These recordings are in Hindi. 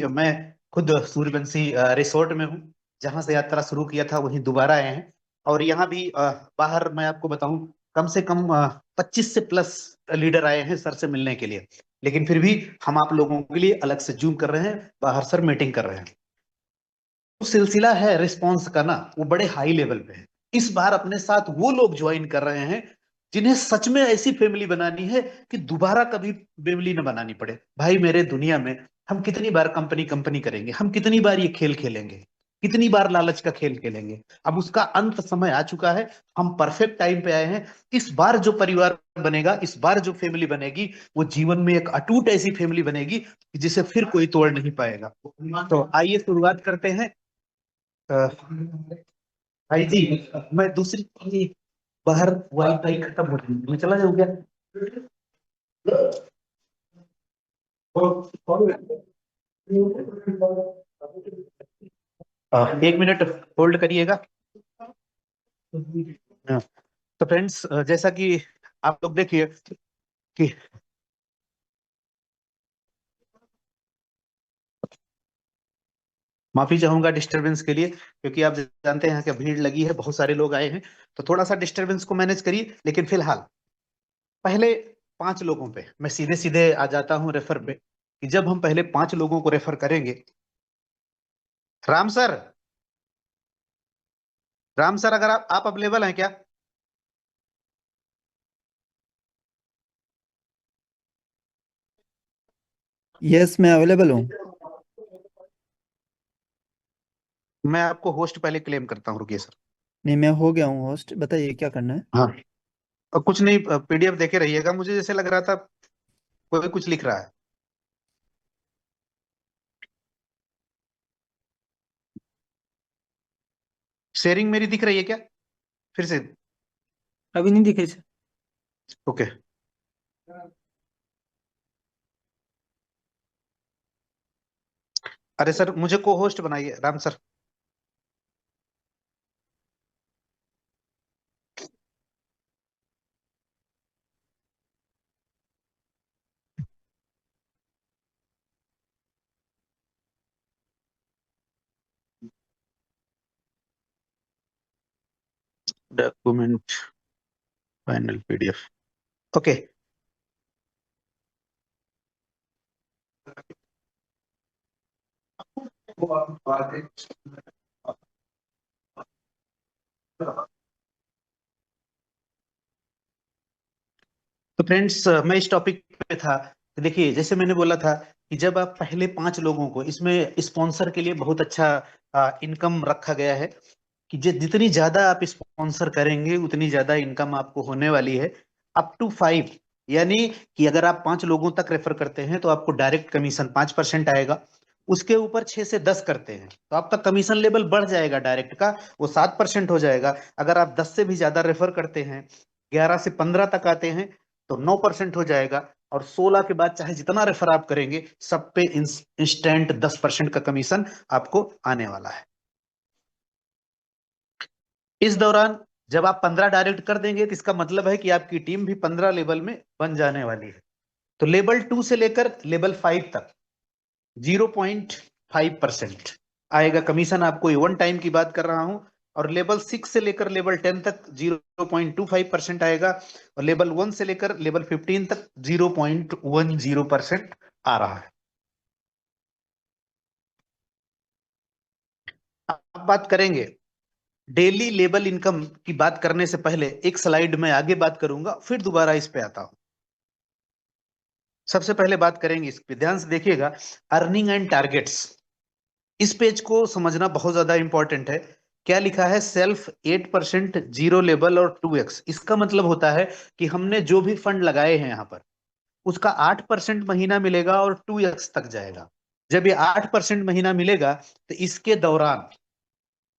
मैं खुद सूर्यवंशी रिसोर्ट में हूँ। जहां से यात्रा शुरू किया था वहीं दोबारा आए हैं। और यहाँ भी बाहर मैं आपको बताऊं, कम से कम 25 से प्लस लीडर आए हैं सर से मिलने के लिए। लेकिन फिर भी हम आप लोगों के लिए अलग से जूम कर रहे हैं, बाहर सर मीटिंग कर रहे हैं। तो सिलसिला है रिस्पॉन्स का ना, वो बड़े हाई लेवल पे है। इस बार अपने साथ वो लोग ज्वाइन कर रहे हैं जिन्हें सच में ऐसी फैमिली बनानी है कि दोबारा कभी फैमिली न बनानी पड़े। भाई मेरे दुनिया में हम कितनी बार कंपनी कंपनी करेंगे, हम कितनी बार ये खेल खेलेंगे, कितनी बार लालच का खेल खेलेंगे। अब उसका अंत समय आ चुका है। हम परफेक्ट टाइम पे आए हैं। इस बार जो परिवार बनेगा, इस बार जो फैमिली बनेगी, वो जीवन में एक अटूट ऐसी फैमिली बनेगी कि जिसे फिर कोई तोड़ नहीं पाएगा। तो आइए शुरुआत करते हैं। भाई जी, मैं दूसरी बाहर वाईफाई खत्म हो रही है, मैं चला जाऊँ क्या? एक मिनट होल्ड करिएगा। हाँ, तो फ्रेंड्स, जैसा कि आप लोग देखिए कि माफी चाहूंगा डिस्टरबेंस के लिए, क्योंकि आप जानते हैं कि भीड़ लगी है, बहुत सारे लोग आए हैं। तो थोड़ा सा डिस्टरबेंस को मैनेज करिए। लेकिन फिलहाल पहले 5 लोगों पे मैं सीधे सीधे आ जाता हूँ रेफर पे, कि जब हम पहले 5 लोगों को रेफर करेंगे। राम सर, राम सर, अगर आप अवेलेबल हैं क्या? यस, मैं अवेलेबल हूँ। मैं आपको होस्ट पहले क्लेम करता हूँ, रुकिए सर। नहीं, मैं हो गया हूँ होस्ट। बताइए क्या करना है। हाँ, और कुछ नहीं, पीडीएफ देखे रहिएगा। मुझे जैसे लग रहा था कोई कुछ लिख रहा है। शेयरिंग मेरी दिख रही है क्या फिर से? अभी नहीं दिखे सर। ओके। अरे सर, मुझे को होस्ट बनाइए Ram sir. Document, final PDF. Okay. तो फ्रेंड्स, मैं इस टॉपिक पे था कि देखिए, जैसे मैंने बोला था कि जब आप पहले 5 लोगों को, इसमें स्पॉन्सर के लिए बहुत अच्छा इनकम रखा गया है कि जितनी ज्यादा आप स्पॉन्सर करेंगे उतनी ज्यादा इनकम आपको होने वाली है। अप टू 5, यानी कि अगर आप 5 लोगों तक रेफर करते हैं तो आपको डायरेक्ट कमीशन 5% आएगा। उसके ऊपर 6 से 10 करते हैं तो आपका कमीशन लेवल बढ़ जाएगा, डायरेक्ट का वो 7% हो जाएगा। अगर आप 10 से भी ज्यादा रेफर करते हैं, 11 से 15 तक आते हैं, तो 9% हो जाएगा। और 16 के बाद चाहे जितना रेफर आप करेंगे, सब पे इंस्टेंट 10% का कमीशन आपको आने वाला है। इस दौरान जब आप 15 डायरेक्ट कर देंगे तो इसका मतलब है कि आपकी टीम भी 15 लेवल में बन जाने वाली है। तो लेवल 2 से लेकर लेवल 5 तक 0.5% आएगा कमीशन आपको। ये वन टाइम की बात कर रहा हूं। और लेवल 6 से लेकर लेवल 10 तक 0.25% आएगा। और लेवल 1 से लेकर लेवल 15 तक 0.10% आ रहा है। अब बात करेंगे डेली लेवल इनकम की। बात करने से पहले एक स्लाइड में आगे बात करूंगा, फिर दोबारा इस पे आता हूं। सबसे पहले बात करेंगे, इस पे ध्यान से देखिएगा, अर्निंग एंड टारगेट्स। इस पेज को समझना बहुत ज्यादा इंपॉर्टेंट है। क्या लिखा है? सेल्फ 8%, जीरो लेवल और 2x। इसका मतलब होता है कि हमने जो भी फंड लगाए हैं यहाँ पर, उसका 8% महीना मिलेगा और 2x तक जाएगा। जब ये 8% महीना मिलेगा तो इसके दौरान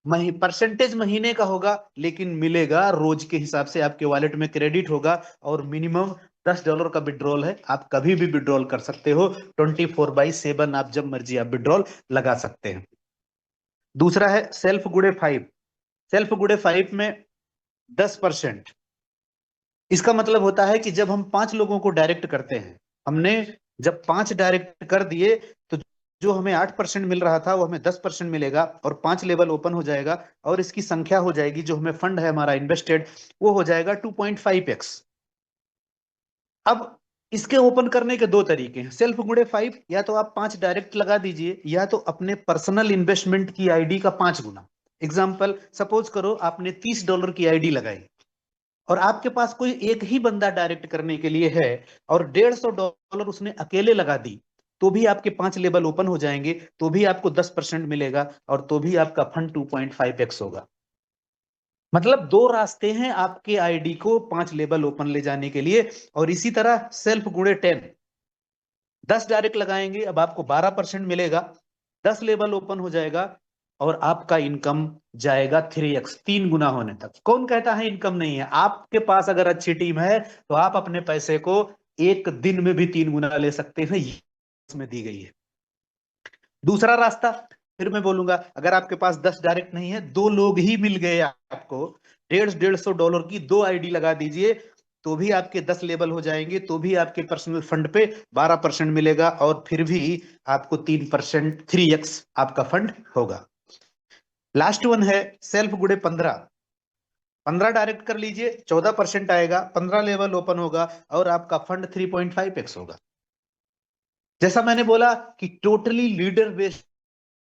परसेंटेज महीने का होगा, लेकिन मिलेगा रोज के हिसाब से, आपके वॉलेट में क्रेडिट होगा। और मिनिमम $10 का विड्रॉल है, आप कभी भी विड्रॉल कर सकते हो। 24/7 आप जब मर्जी आप विड्रॉल लगा सकते हैं। दूसरा है सेल्फ गुडे 5। सेल्फ गुडे 5 में 10%। इसका मतलब होता है कि जब हम 5 लोगों को डायरेक्ट करते हैं, हमने जब 5 डायरेक्ट कर दिए, तो जो हमें 8% मिल रहा था वो हमें 10% मिलेगा, और 5 लेवल ओपन हो जाएगा, और इसकी संख्या हो जाएगी, जो हमें फंड है हमारा इन्वेस्टेड, वो हो जाएगा 2.5x। अब इसके ओपन करने के दो तरीके हैं, सेल्फ गुणे 5, या तो आप 5 डायरेक्ट लगा दीजिए, या तो अपने पर्सनल इन्वेस्टमेंट की आईडी का 5 गुना। एग्जाम्पल, सपोज करो आपने $30 की आईडी लगाई, और आपके पास कोई एक ही बंदा डायरेक्ट करने के लिए है, और $150 उसने अकेले लगा दी, तो भी आपके 5 लेवल ओपन हो जाएंगे, तो भी आपको 10% मिलेगा, और तो भी आपका फंड 2.5x होगा। मतलब दो रास्ते हैं आपके आईडी को 5 लेवल ओपन ले जाने के लिए। और इसी तरह सेल्फ गुणे 10, 10 डायरेक्ट लगाएंगे, अब आपको 12% मिलेगा, 10 लेवल ओपन हो जाएगा, और आपका इनकम जाएगा 3x, 3 गुना होने तक। कौन कहता है इनकम नहीं है? आपके पास अगर अच्छी टीम है तो आप अपने पैसे को एक दिन में भी 3 गुना ले सकते हैं, ये इसमें दी गई है। दूसरा रास्ता, फिर मैं बोलूंगा, अगर आपके पास 10 डायरेक्ट नहीं है, दो लोग ही मिल गए आपको, 150 की दो आईडी लगा दीजिए, तो भी आपके 10 लेवल हो जाएंगे, तो भी आपके पर्सनल फंड पे 12% मिलेगा, और फिर भी आपको 3%, 3x आपका फंड होगा। लास्ट वन है सेल्फ गुणे 15, 15 डायरेक्ट कर लीजिए, 14% आएगा, 15 लेवल ओपन होगा, और आपका फंड 3.5x होगा। जैसा मैंने बोला कि टोटली लीडर बेस्ड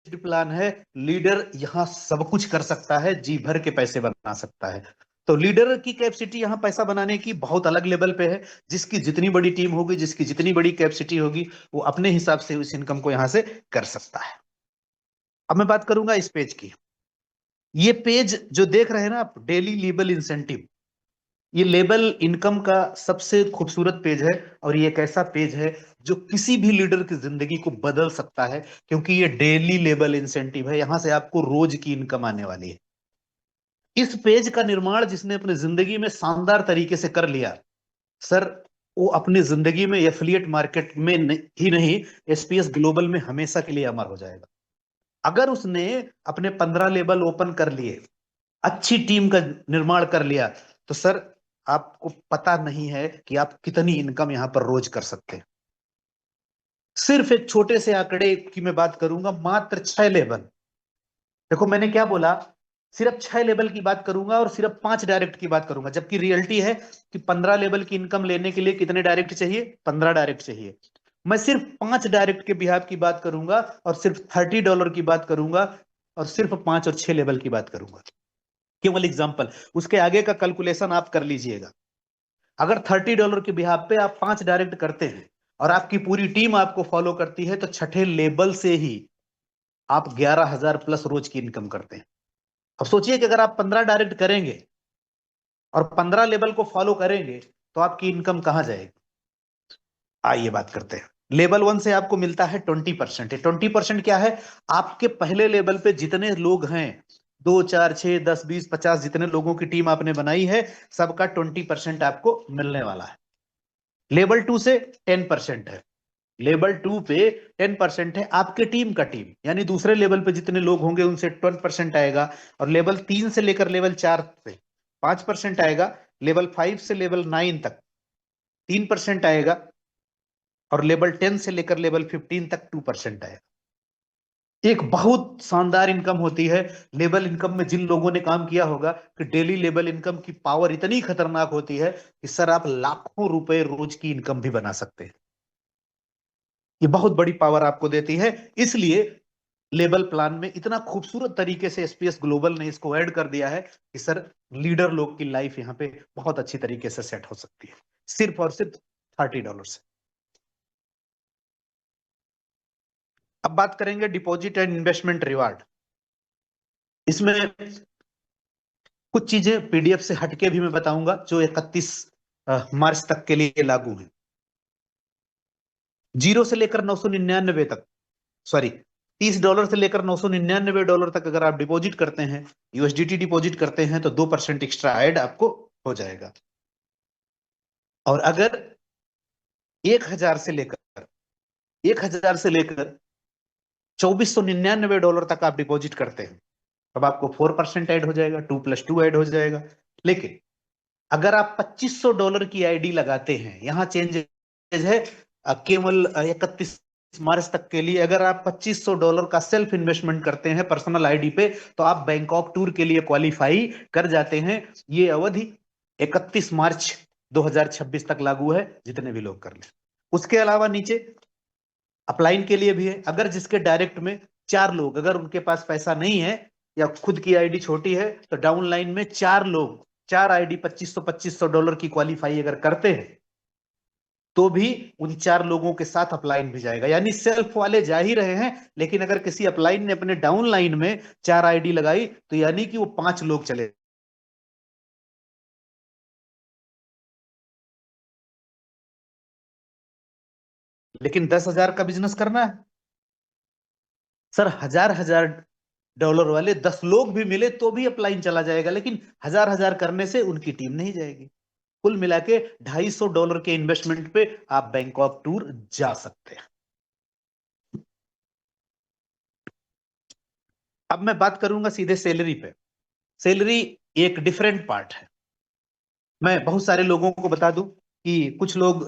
प्लान है, लीडर यहां सब कुछ कर सकता है, जी भर के पैसे बना सकता है। तो लीडर की कैपेसिटी यहां पैसा बनाने की बहुत अलग लेवल पे है। जिसकी जितनी बड़ी टीम होगी, जिसकी जितनी बड़ी कैपेसिटी होगी, वो अपने हिसाब से उस इनकम को यहां से कर सकता है। अब मैं बात करूंगा इस पेज की। ये पेज जो देख रहे हैं ना आप, डेली लेबल इंसेंटिव, ये लेबल इनकम का सबसे खूबसूरत पेज है, और ये एक ऐसा पेज है जो किसी भी लीडर की जिंदगी को बदल सकता है, क्योंकि ये डेली लेबल इंसेंटिव है, यहां से आपको रोज की इनकम आने वाली है। इस पेज का निर्माण जिसने अपनी जिंदगी में शानदार तरीके से कर लिया, सर, वो अपनी जिंदगी में एफिलिएट मार्केट में ही नहीं, एसपीएस ग्लोबल में हमेशा के लिए अमर हो जाएगा। अगर उसने अपने 15 लेवल ओपन कर लिए, अच्छी टीम का निर्माण कर लिया, तो सर, आपको पता नहीं है कि आप कितनी इनकम यहां पर रोज कर सकते हैं। सिर्फ एक छोटे से आंकड़े की मैं बात करूंगा, मात्र 6 लेवल। देखो मैंने क्या बोला, सिर्फ 6 लेवल की बात करूंगा, और सिर्फ 5 डायरेक्ट की बात करूंगा, जबकि रियलिटी है कि 15 लेवल की इनकम लेने के लिए कितने डायरेक्ट चाहिए? 15 डायरेक्ट चाहिए। मैं सिर्फ 5 डायरेक्ट के बिहाफ की बात करूंगा, और सिर्फ $30 की बात करूंगा, और सिर्फ 5 और 6 लेवल की बात करूंगा। केवल एग्जाम्पल, उसके आगे का कैलकुलेशन आप कर लीजिएगा। अगर $30 के बिहाफ पे आप 5 डायरेक्ट करते हैं, और आपकी पूरी टीम आपको फॉलो करती है, तो छठे लेवल से ही आप 11,000 प्लस रोज की इनकम करते हैं। अब सोचिए कि अगर आप 15 डायरेक्ट करेंगे और 15 लेवल को फॉलो करेंगे, तो आपकी इनकम कहां जाएगी? आइए बात करते हैं। लेवल 1 से आपको मिलता है 20%। 20% क्या है? आपके पहले लेवल पे जितने लोग हैं, 2, 4, 6, 10, 20, 50, जितने लोगों की टीम आपने बनाई है, सबका 20% आपको मिलने वाला है। लेवल 2 से 10% है। लेवल 2 पे 10% है आपके टीम का टीम, यानी दूसरे लेवल पे जितने लोग होंगे उनसे 20% आएगा। और लेवल 3 से लेकर लेवल 4 पे 5% आएगा। लेवल 5 से लेवल 9 तक 3% आएगा, और लेवल 10 से लेकर लेवल 15 तक 2% आएगा। एक बहुत शानदार इनकम होती है। लेवल इनकम में जिन लोगों ने काम किया होगा, कि डेली लेवल इनकम की पावर इतनी खतरनाक होती है कि सर, आप लाखों रुपए रोज की इनकम भी बना सकते हैं। ये बहुत बड़ी पावर आपको देती है। इसलिए लेवल प्लान में इतना खूबसूरत तरीके से एसपीएस ग्लोबल ने इसको ऐड कर दिया है कि सर, लीडर लोग की लाइफ यहाँ पे बहुत अच्छी तरीके से सेट हो सकती है, सिर्फ और सिर्फ $30 से। अब बात करेंगे डिपॉजिट एंड इन्वेस्टमेंट रिवार्ड। इसमें कुछ चीजें पीडीएफ से हटके भी मैं बताऊंगा, जो 31 मार्च तक के लिए लागू है। 0 से लेकर 999 तक, सॉरी, $30 से लेकर $999 तक अगर आप डिपॉजिट करते हैं, यूएसडीटी डिपॉजिट करते हैं, तो 2% एक्स्ट्रा ऐड आपको हो जाएगा। और अगर 1000 से लेकर $2499 तक आप डिपॉजिट करते हैं, तब आपको 4% ऐड हो जाएगा, 2+2 ऐड हो जाएगा। लेकिन अगर आप $2500 की आईडी लगाते हैं, यहां चेंज है केवल 31 मार्च तक के लिए अगर आप $2500 का सेल्फ इन्वेस्टमेंट करते हैं पर्सनल आईडी पे, तो आप बैंकॉक टूर के लिए क्वालिफाई कर जाते हैं। ये अवधि 31 मार्च 2026 तक लागू है, जितने भी लोग कर ले। उसके अलावा नीचे अपलाइन के लिए भी है। अगर जिसके डायरेक्ट में 4 लोग, अगर उनके पास पैसा नहीं है या खुद की आईडी छोटी है, तो डाउन लाइन में 4 लोग 4 आईडी $2500 की क्वालिफाई अगर करते हैं, तो भी उन 4 लोगों के साथ अपलाइन भी जाएगा। यानी सेल्फ वाले जा ही रहे हैं, लेकिन अगर किसी अपलाइन ने अपने डाउन लाइन में 4 आईडी लगाई, तो यानी कि वो 5 लोग चले। लेकिन 10,000 का बिजनेस करना है सर, हजार हजार डॉलर वाले 10 लोग भी मिले तो भी अपलाइन चला जाएगा, लेकिन हजार हजार करने से उनकी टीम नहीं जाएगी। कुल मिला के $250 के इन्वेस्टमेंट पे आप बैंकॉक टूर जा सकते हैं। अब मैं बात करूंगा सीधे सैलरी पे। सैलरी एक डिफरेंट पार्ट है। मैं बहुत सारे लोगों को बता दूं कि कुछ लोग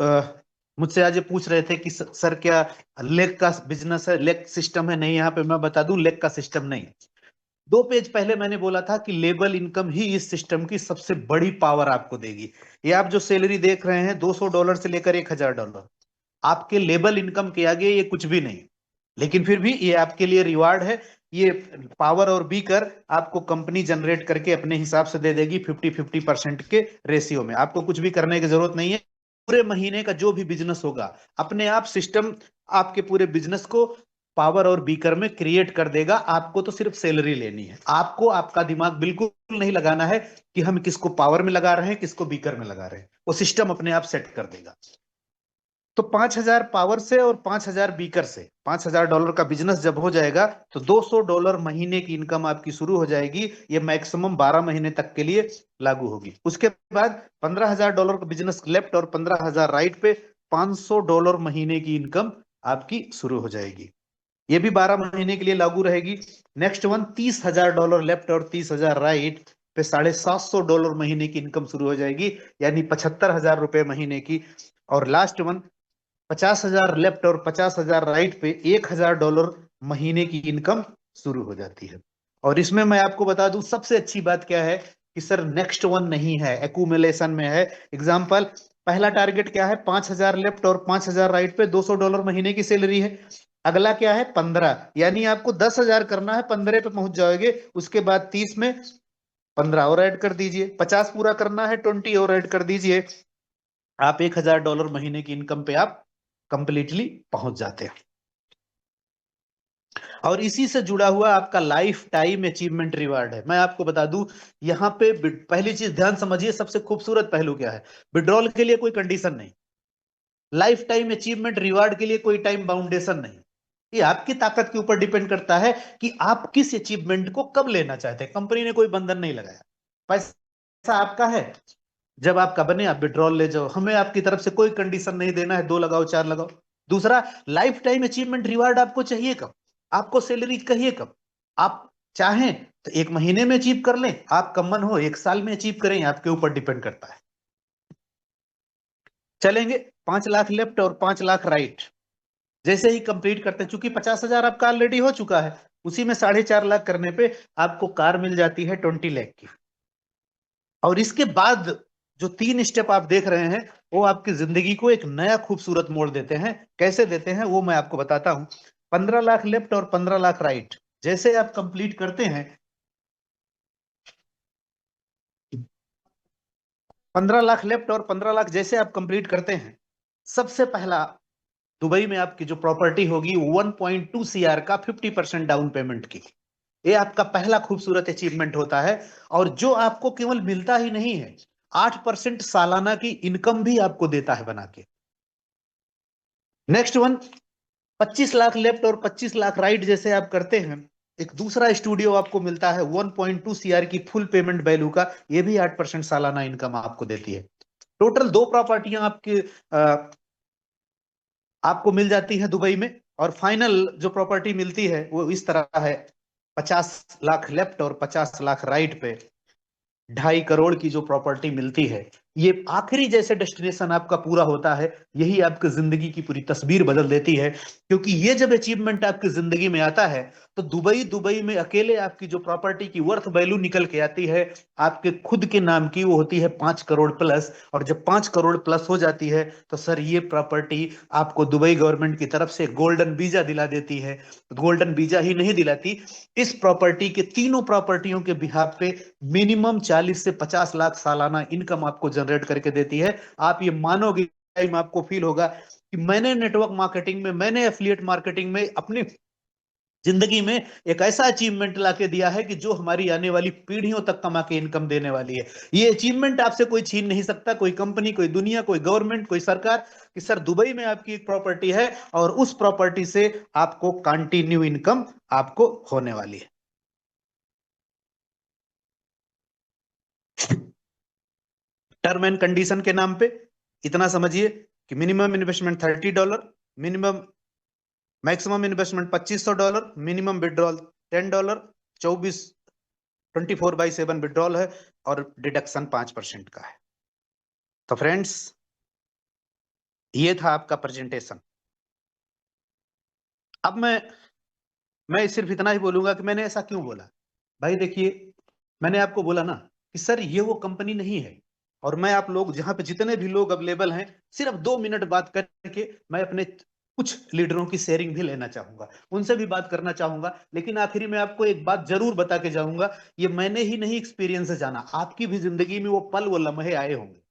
मुझसे आज ये पूछ रहे थे कि सर क्या लेग का बिजनेस है, लेग सिस्टम है? नहीं, यहाँ पे मैं बता दूं लेग का सिस्टम नहीं है। 2 पेज पहले मैंने बोला था कि लेबल इनकम ही इस सिस्टम की सबसे बड़ी पावर आपको देगी। ये आप जो सैलरी देख रहे हैं $200 से लेकर $1,000, आपके लेबल इनकम के आगे ये कुछ भी नहीं। लेकिन फिर भी ये आपके लिए रिवार्ड है। ये पावर और बीकर आपको कंपनी जनरेट करके अपने हिसाब से दे देगी 50-50% के रेशियो में। आपको कुछ भी करने की जरूरत नहीं है। पूरे महीने का जो भी बिजनेस होगा, अपने आप सिस्टम आपके पूरे बिजनेस को पावर और बीकर में क्रिएट कर देगा। आपको तो सिर्फ सैलरी लेनी है। आपको आपका दिमाग बिल्कुल नहीं लगाना है कि हम किसको पावर में लगा रहे हैं, किसको बीकर में लगा रहे हैं। वो सिस्टम अपने आप सेट कर देगा। तो 5,000 पावर से और 5,000 बीकर से $5,000 का बिजनेस जब हो जाएगा, तो $200 महीने की इनकम आपकी शुरू हो जाएगी। ये मैक्सिमम 12 महीने तक के लिए लागू होगी। उसके बाद $15,000 का बिजनेस लेफ्ट और 15,000 राइट पे $500 महीने की इनकम आपकी शुरू हो जाएगी। ये भी 12 महीने के लिए लागू रहेगी। नेक्स्ट वन $30,000 लेफ्ट और 30,000 राइट पे $750 महीने की इनकम शुरू हो जाएगी, यानी ₹75,000 महीने की। और लास्ट वन 50,000 लेफ्ट और 50,000 राइट पे $1,000 महीने की इनकम शुरू हो जाती है। और इसमें मैं आपको बता दूं सबसे अच्छी बात क्या है कि सर नेक्स्ट वन नहीं है, एक्यूमुलेशन में है। एग्जाम्पल, पहला टारगेट क्या है? 5,000 लेफ्ट और 5,000 राइट पे $200 महीने की सैलरी है। अगला क्या है? 15, यानी आपको 10,000 करना है, 15 पे पहुंच जाओगे। उसके बाद 30 में 15 और ऐड कर दीजिए, 50 पूरा करना है, 20 और ऐड कर दीजिए। आप $1,000 महीने की इनकम पे आप कंप्लीटली पहुंच जाते हैं। और इसी से जुड़ा हुआ आपका लाइफ टाइम अचीवमेंट रिवार्ड है। मैं आपको बता दूं, यहाँ पे पहली चीज ध्यान समझिए, सबसे खूबसूरत पहलू क्या है। विड्रॉल के लिए कोई कंडीशन नहीं, लाइफ टाइम अचीवमेंट रिवार्ड के लिए कोई टाइम बाउंडेशन नहीं। ये आपकी ताकत के ऊपर डिपेंड करता है कि आप किस अचीवमेंट को कब लेना चाहते हैं। कंपनी ने कोई बंधन नहीं लगाया, पैसा आपका है। जब आपका बने आप विड्रॉल ले जाओ, हमें आपकी तरफ से कोई कंडीशन नहीं देना है 2 लगाओ 4 लगाओ। दूसरा, लाइफ टाइम अचीवमेंट रिवार्ड आपको चाहिए कब? आपको सैलरी चाहिए कब? आप चाहें तो 1 महीने में अचीव कर लें, आपका मन हो 1 साल में अचीव करें, आपके ऊपर डिपेंड करता है। चलेंगे 5 लाख लेफ्ट और 5 लाख राइट जैसे ही कंप्लीट करते हैं, चूंकि 50,000 आपका ऑलरेडी हो चुका है, उसी में 4.5 लाख करने पे आपको कार मिल जाती है 20 लाख की। और इसके बाद जो 3 स्टेप आप देख रहे हैं, वो आपकी जिंदगी को एक नया खूबसूरत मोड़ देते हैं। कैसे देते हैं वो मैं आपको बताता हूं। 15 लाख लेफ्ट और 15 लाख राइट जैसे आप कंप्लीट करते हैं, 15 लाख लेफ्ट और 15 लाख जैसे आप कंप्लीट करते हैं, सबसे पहला दुबई में आपकी जो प्रॉपर्टी होगी 1.2 CR का 50% डाउन पेमेंट की। ये आपका पहला खूबसूरत अचीवमेंट होता है। और जो आपको केवल मिलता ही नहीं है, 8% सालाना की इनकम भी आपको देता है बना के। नेक्स्ट वन 25 लाख लेफ्ट और 25 लाख राइट जैसे आप करते हैं, एक दूसरा स्टूडियो आपको मिलता है 1.2 CR की फुल पेमेंट वैल्यू का। ये भी 8% सालाना इनकम आपको देती है। टोटल 2 प्रॉपर्टियां आपको मिल जाती है दुबई में। और फाइनल जो प्रॉपर्टी मिलती है वो इस तरह है, 50 लाख लेफ्ट और 50 लाख राइट पे 2.5 करोड़ की जो प्रॉपर्टी मिलती है, ये आखिरी जैसे डेस्टिनेशन आपका पूरा होता है, यही आपकी जिंदगी की पूरी तस्वीर बदल देती है। क्योंकि ये जब अचीवमेंट आपकी जिंदगी में आता है, तो दुबई दुबई में अकेले आपकी जो प्रॉपर्टी की वर्थ वैल्यू निकल के आती है आपके खुद के नाम की, वो होती है 5 करोड़ प्लस। और जब 5 करोड़ प्लस हो जाती है, तो सर ये प्रॉपर्टी आपको दुबई गवर्नमेंट की तरफ से गोल्डन वीजा दिला देती है। गोल्डन वीजा ही नहीं दिलाती, इस प्रॉपर्टी के, तीनों प्रॉपर्टियों के बिहाफ पे मिनिमम 40 से 50 लाख सालाना इनकम आपको जनरेट करके देती है। आप ये मानोगे, टाइम आपको फील होगा कि मैंने नेटवर्क मार्केटिंग में, मैंने एफिलिएट मार्केटिंग में अपनी जिंदगी में एक ऐसा अचीवमेंट लाके दिया है कि जो हमारी आने वाली पीढ़ियों तक कमा के इनकम देने वाली है। ये अचीवमेंट आपसे कोई छीन नहीं सकता, कोई कंपनी, कोई दुनिया, कोई गवर्नमेंट, कोई सरकार, कि सर दुबई में आपकी एक प्रॉपर्टी है और उस प्रॉपर्टी से आपको कंटिन्यू इनकम आपको होने वाली है। टर्म एंड कंडीशन के नाम पे इतना समझिए कि minimum investment $30, minimum maximum investment $2500, minimum withdrawal $10, 24/7 withdrawal है, और डिडक्शन 5% का है। तो फ्रेंड्स, ये था आपका प्रेजेंटेशन। अब मैं सिर्फ इतना ही बोलूंगा कि मैंने ऐसा क्यों बोला। भाई देखिए, मैंने आपको बोला ना कि सर ये वो कंपनी नहीं है। और मैं आप लोग जहां पे जितने भी लोग अवेलेबल हैं, सिर्फ 2 मिनट बात करके मैं अपने कुछ लीडरों की शेयरिंग भी लेना चाहूंगा, उनसे भी बात करना चाहूंगा। लेकिन आखिरी में आपको एक बात जरूर बता के जाऊंगा, ये मैंने ही नहीं एक्सपीरियंस से जाना, आपकी भी जिंदगी में वो पल, वो लम्हे आए होंगे।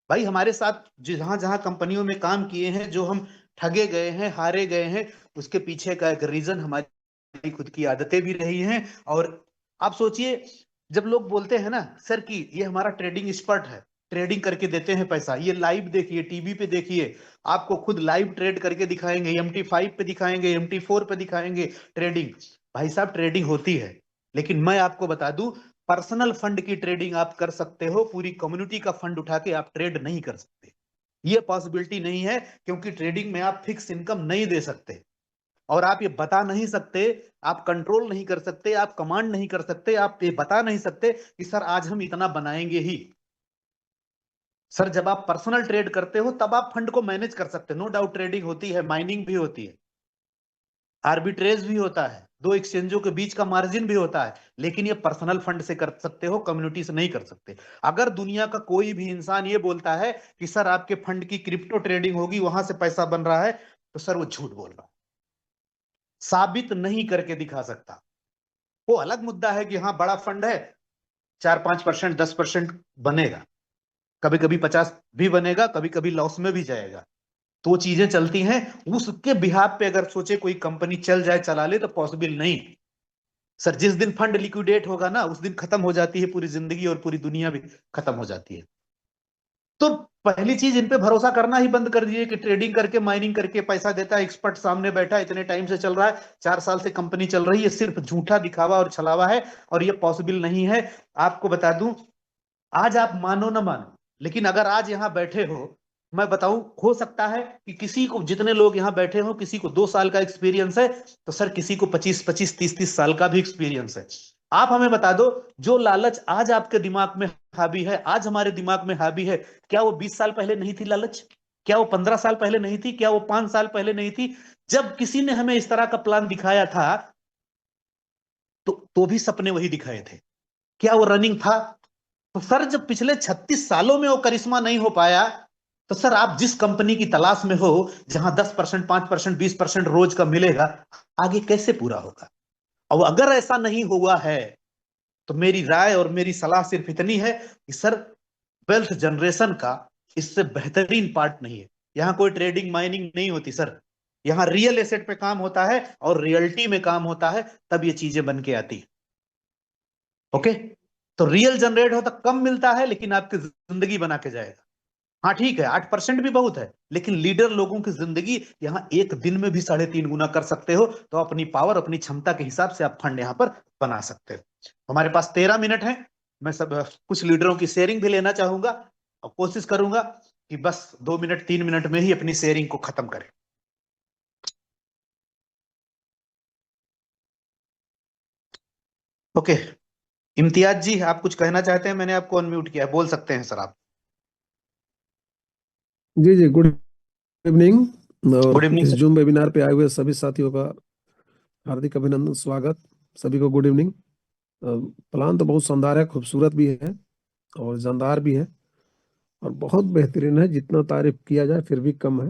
भाई हमारे साथ जहां जहां कंपनियों में काम किए हैं, जो हम ठगे गए हैं, हारे गए हैं, उसके पीछे का एक रीजन हमारी खुद की आदतें भी रही हैं। और आप सोचिए, जब लोग बोलते हैं ना सर कि ये हमारा ट्रेडिंग एक्सपर्ट है, ट्रेडिंग करके देते हैं पैसा, ये लाइव देखिए, टीवी पे देखिए, आपको खुद लाइव ट्रेड करके दिखाएंगे, MT5 पे दिखाएंगे, MT4 पे दिखाएंगे ट्रेडिंग। भाई साहब ट्रेडिंग होती है, लेकिन मैं आपको बता दूं, पर्सनल फंड की ट्रेडिंग आप कर सकते हो, पूरी कम्युनिटी का फंड उठा के आप ट्रेड नहीं कर सकते। ये पॉसिबिलिटी नहीं है, क्योंकि ट्रेडिंग में आप फिक्स इनकम नहीं दे सकते, और आप ये बता नहीं सकते, आप कंट्रोल नहीं कर सकते, आप कमांड नहीं कर सकते, आप ये बता नहीं सकते कि सर आज हम इतना बनाएंगे ही। सर जब आप पर्सनल ट्रेड करते हो तब आप फंड को मैनेज कर सकते हो, नो डाउट ट्रेडिंग होती है, माइनिंग भी होती है, आर्बिट्रेज भी होता है, दो एक्सचेंजों के बीच का मार्जिन भी होता है, लेकिन ये पर्सनल फंड से कर सकते हो, कम्युनिटी से नहीं कर सकते। अगर दुनिया का कोई भी इंसान ये बोलता है कि सर आपके फंड की क्रिप्टो ट्रेडिंग होगी, वहां से पैसा बन रहा है, तो सर वो झूठ बोल रहा है, साबित नहीं करके दिखा सकता। वो अलग मुद्दा है कि हाँ बड़ा फंड है, 4-5%, 10% बनेगा, कभी कभी 50 भी बनेगा, कभी कभी लॉस में भी जाएगा, तो चीजें चलती हैं। उसके बिहाफ पे अगर सोचे कोई कंपनी चल जाए, चला ले, तो पॉसिबल नहीं। सर जिस दिन फंड लिक्विडेट होगा ना, उस दिन खत्म हो जाती है पूरी जिंदगी, और पूरी दुनिया भी खत्म हो जाती है। तो पहली चीज, इन पे भरोसा करना ही बंद कर दिए कि ट्रेडिंग करके, माइनिंग करके पैसा देता है, एक्सपर्ट सामने बैठा है, इतने टाइम से चल रहा है, 4 साल से कंपनी चल रही है, सिर्फ झूठा दिखावा और छलावा है, और ये पॉसिबल नहीं है। आपको बता दूं, आज आप मानो ना मानो, लेकिन अगर आज यहां बैठे हो, मैं बताऊं, हो सकता है कि किसी को, जितने लोग यहां बैठे हो, किसी को 2 साल का एक्सपीरियंस है, तो सर किसी को 25-25, 30-30 साल का भी एक्सपीरियंस है। आप हमें बता दो, जो लालच आज आपके दिमाग में हावी है, आज हमारे दिमाग में हावी है, क्या वो 20 साल पहले नहीं थी लालच? क्या वो 15 साल पहले नहीं थी? क्या वो 5 साल पहले नहीं थी? जब किसी ने हमें इस तरह का प्लान दिखाया था, तो भी सपने वही दिखाए थे। क्या वो रनिंग था? तो सर जब पिछले 36 सालों में वो करिश्मा नहीं हो पाया, तो सर आप जिस कंपनी की तलाश में हो, जहां 10%, 5%, 20% रोज का मिलेगा, आगे कैसे पूरा होगा? और अगर ऐसा नहीं हुआ है, तो मेरी राय और मेरी सलाह सिर्फ इतनी है कि सर, वेल्थ जनरेशन का इससे बेहतरीन पार्ट नहीं है। यहां कोई ट्रेडिंग, माइनिंग नहीं होती सर, यहां रियल एसेट पे काम होता है, और रियलिटी में काम होता है, तब ये चीजें बन के आती है। ओके, तो रियल जनरेट हो तो कम मिलता है, लेकिन आपकी जिंदगी बना के जाएगा। हाँ ठीक है, 8% भी बहुत है, लेकिन लीडर लोगों की जिंदगी यहाँ एक दिन में भी 3.5 गुना कर सकते हो, तो अपनी पावर, अपनी क्षमता के हिसाब से आप फंड यहाँ पर बना सकते हो। हमारे पास 13 मिनट है, मैं सब कुछ लीडरों की शेयरिंग भी लेना चाहूंगा, और कोशिश करूंगा कि बस 2 मिनट, 3 मिनट में ही अपनी शेयरिंग को खत्म करें। ओके, इम्तियाज जी आप कुछ कहना चाहते हैं? मैंने आपको अनम्यूट किया है, बोल सकते हैं सर आप। जी जी, गुड इवनिंग। और गुड इवनिंग इस सर। जूम वेबिनार पे आए हुए सभी साथियों का हार्दिक अभिनंदन, स्वागत। सभी को गुड इवनिंग। प्लान तो बहुत शानदार है, खूबसूरत भी है और जानदार भी है और बहुत बेहतरीन है। जितना तारीफ किया जाए फिर भी कम है।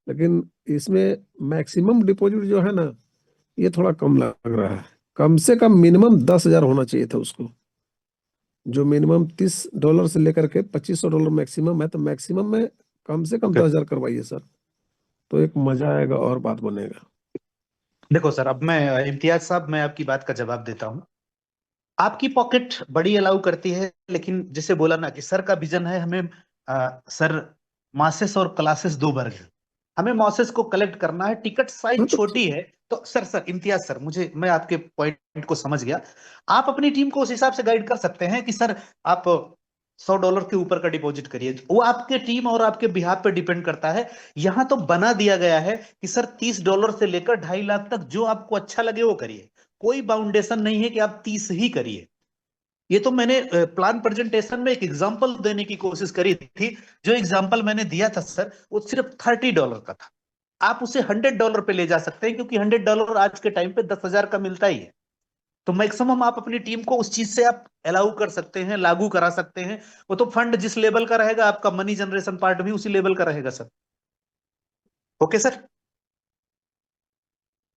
लेकिन इसमें मैक्सिमम डिपॉजिट जो है ना, ये थोड़ा कम लग रहा है। कम से कम मिनिमम 10,000 होना चाहिए था उसको। जो मिनिमम $30 से लेकर के $2,500 मैक्सिमम है, तो मैक्सिमम में कम से कम ओके, 10,000 करवाइए सर, तो एक मजा आएगा और बात बनेगा। देखो सर, अब मैं इम्तियाज साहब, मैं आपकी बात का जवाब देता हूँ। आपकी पॉकेट बड़ी अलाउ करती है, लेकिन जैसे बोला ना कि सर का विजन है, हमें सर मासेस और क्लासेस दो वर्ग है। हमें मासेस को कलेक्ट करना है, टिकट हाँ साइज तो छोटी है। तो सर सर इम्तियाज सर, मैं आपके पॉइंट को समझ गया। आप अपनी टीम को उस हिसाब से गाइड कर सकते हैं कि सर आप $100 के ऊपर का डिपॉजिट करिए। वो आपके टीम और आपके बिहाफ पे डिपेंड करता है। यहां तो बना दिया गया है कि सर $30 से लेकर 2.5 लाख तक जो आपको अच्छा लगे वो करिए। कोई बाउंडेशन नहीं है कि आप 30 ही करिए। ये तो मैंने प्लान प्रेजेंटेशन में एक एग्जांपल देने की कोशिश करी थी। जो एग्जांपल मैंने दिया था सर, वो सिर्फ $30 का था। आप उसे $100 पे ले जा सकते हैं, क्योंकि $100 आज के टाइम पे 10,000 का मिलता ही है। तो मैक्सिमम आप अपनी टीम को उस चीज से आप अलाउ कर सकते हैं, लागू करा सकते हैं। वो तो फंड जिस लेवल का रहेगा, आपका मनी जनरेशन पार्ट भी उसी लेवल का रहेगा sir. Okay sir.